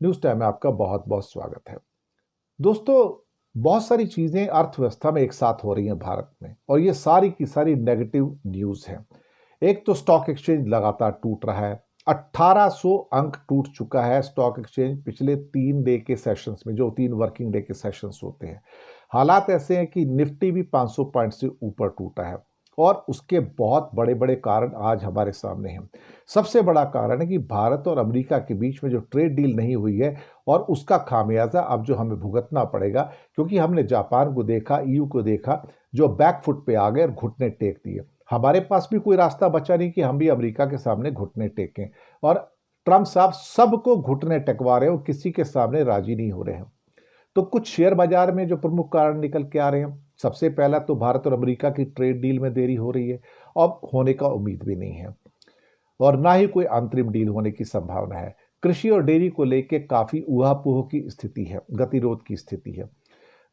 News time में आपका बहुत बहुत स्वागत है। दोस्तों, बहुत सारी चीज़ें अर्थव्यवस्था में एक साथ हो रही हैं भारत में, और ये सारी की सारी नेगेटिव न्यूज़ हैं। एक तो स्टॉक एक्सचेंज लगातार टूट रहा है। 1800 अंक टूट चुका है स्टॉक एक्सचेंज पिछले 3 डे के सेशंस में, जो 3 वर्किंग डे के सेशंस होते हैं। हालात ऐसे हैं कि निफ्टी भी 500 पॉइंट से ऊपर टूटा है, और उसके बहुत बड़े बड़े कारण आज हमारे सामने हैं। सबसे बड़ा कारण है कि भारत और अमेरिका के बीच में जो ट्रेड डील नहीं हुई है, और उसका खामियाजा अब जो हमें भुगतना पड़ेगा, क्योंकि हमने जापान को देखा, ईयू को देखा, जो बैकफुट पे आ गए और घुटने टेक दिए। हमारे पास भी कोई रास्ता बचा नहीं कि हम भी अमेरिका के सामने घुटने टेकें, और ट्रंप साहब सबको घुटने टेकवा रहे हैं, वो किसी के सामने राजी नहीं हो रहे हैं। तो कुछ शेयर बाजार में जो प्रमुख कारण निकल के आ रहे हैं, सबसे पहला तो भारत और अमेरिका की ट्रेड डील में देरी हो रही है, अब होने का उम्मीद भी नहीं है, और ना ही कोई अंतरिम डील होने की संभावना है। कृषि और डेयरी को लेकर काफी ऊहापोह की स्थिति है, गतिरोध की स्थिति है।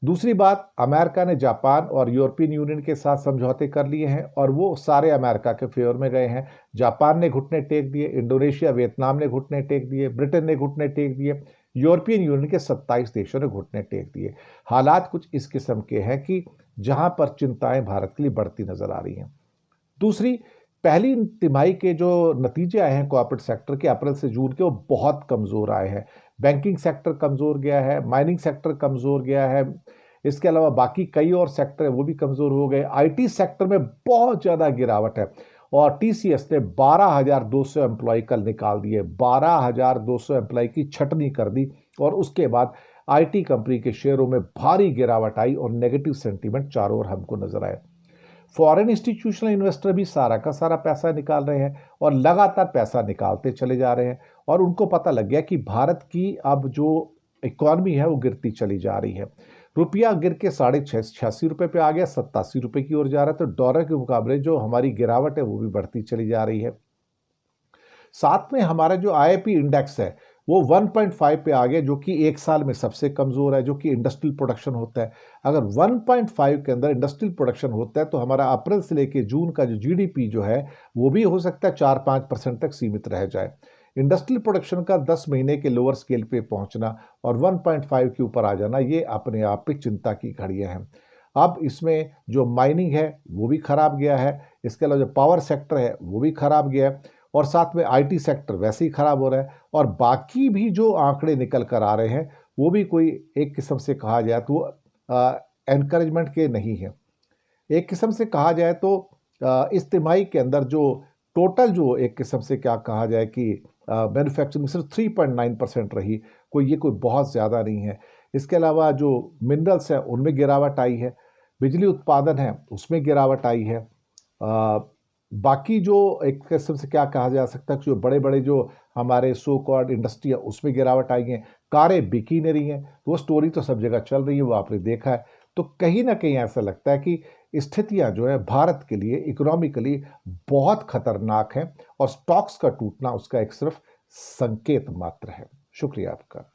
दूसरी बात, अमेरिका ने जापान और यूरोपियन यूनियन के साथ समझौते कर लिए हैं, और वो सारे अमेरिका के फेवर में गए हैं। जापान ने घुटने टेक दिए, इंडोनेशिया, वियतनाम ने घुटने टेक दिए, ब्रिटेन ने घुटने टेक दिए, यूरोपियन यूनियन के 27 देशों ने घुटने टेक दिए। हालात कुछ इस किस्म के हैं कि जहां पर चिंताएं भारत के लिए बढ़ती नजर आ रही हैं। दूसरी, पहली तिमाही के जो नतीजे आए हैं कॉर्पोरेट सेक्टर के अप्रैल से जून के, वो बहुत कमजोर आए हैं। बैंकिंग सेक्टर कमजोर गया है, माइनिंग सेक्टर कमजोर गया है, इसके अलावा बाकी कई और सेक्टर है वो भी कमजोर हो गए। आईटी सेक्टर में बहुत ज्यादा गिरावट है, और टीसीएस ने 12,200 एम्प्लॉय कल निकाल दिए, 12,200 एम्प्लॉय की छटनी कर दी, और उसके बाद आईटी कंपनी के शेयरों में भारी गिरावट आई, और नेगेटिव सेंटीमेंट चारों ओर हमको नजर आए। फॉरेन इंस्टीट्यूशनल इन्वेस्टर भी सारा का सारा पैसा निकाल रहे हैं, और लगातार पैसा निकालते चले जा रहे हैं, और उनको पता लग गया कि भारत की अब जो इकॉनमी है वो गिरती चली जा रही है। रुपया गिर के 86 पे आ गया, 87 की ओर जा रहा है, तो डॉलर के मुकाबले जो हमारी गिरावट है वो भी बढ़ती चली जा रही है। साथ में हमारा जो आईआईपी इंडेक्स है वो 1.5 पे आ गया, जो कि एक साल में सबसे कमजोर है, जो कि इंडस्ट्रियल प्रोडक्शन होता है। अगर 1.5 के अंदर इंडस्ट्रियल प्रोडक्शन होता है, तो हमारा अप्रैल से लेकर जून का जो जीडीपी जो है वो भी हो सकता है 4-5% तक सीमित रह जाए। इंडस्ट्रियल प्रोडक्शन का 10 महीने के लोअर स्केल पे पहुंचना और 1.5 के ऊपर आ जाना, ये अपने आप पे चिंता की घड़ियां हैं। अब इसमें जो माइनिंग है वो भी खराब गया है, इसके अलावा जो पावर सेक्टर है वो भी खराब गया है, और साथ में आईटी सेक्टर वैसे ही खराब हो रहा है, और बाकी भी जो आंकड़े निकल कर आ रहे हैं वो भी कोई एक किस्म से कहा जाए तो एनकरेजमेंट के नहीं है। एक किस्म से कहा जाए तो इस तिमाही के अंदर जो टोटल जो एक किस्म से क्या कहा जाए कि मैन्युफैक्चरिंग सिर्फ 3.9% रही, ये कोई बहुत ज़्यादा नहीं है। इसके अलावा जो मिनरल्स हैं उनमें गिरावट आई है, बिजली उत्पादन है उसमें गिरावट आई है, बाकी जो एक किस्म से क्या कहा जा सकता है, जो बड़े बड़े जो हमारे सो कॉल्ड इंडस्ट्री है उसमें गिरावट आई है, कारें बिकी नहीं रही हैं। वो स्टोरी तो सब जगह चल रही है, वो आपने देखा है। तो कहीं ना कहीं ऐसा लगता है कि स्थितियां जो है भारत के लिए इकोनॉमिकली बहुत खतरनाक हैं, और स्टॉक्स का टूटना उसका एक सिर्फ संकेत मात्र है। शुक्रिया आपका।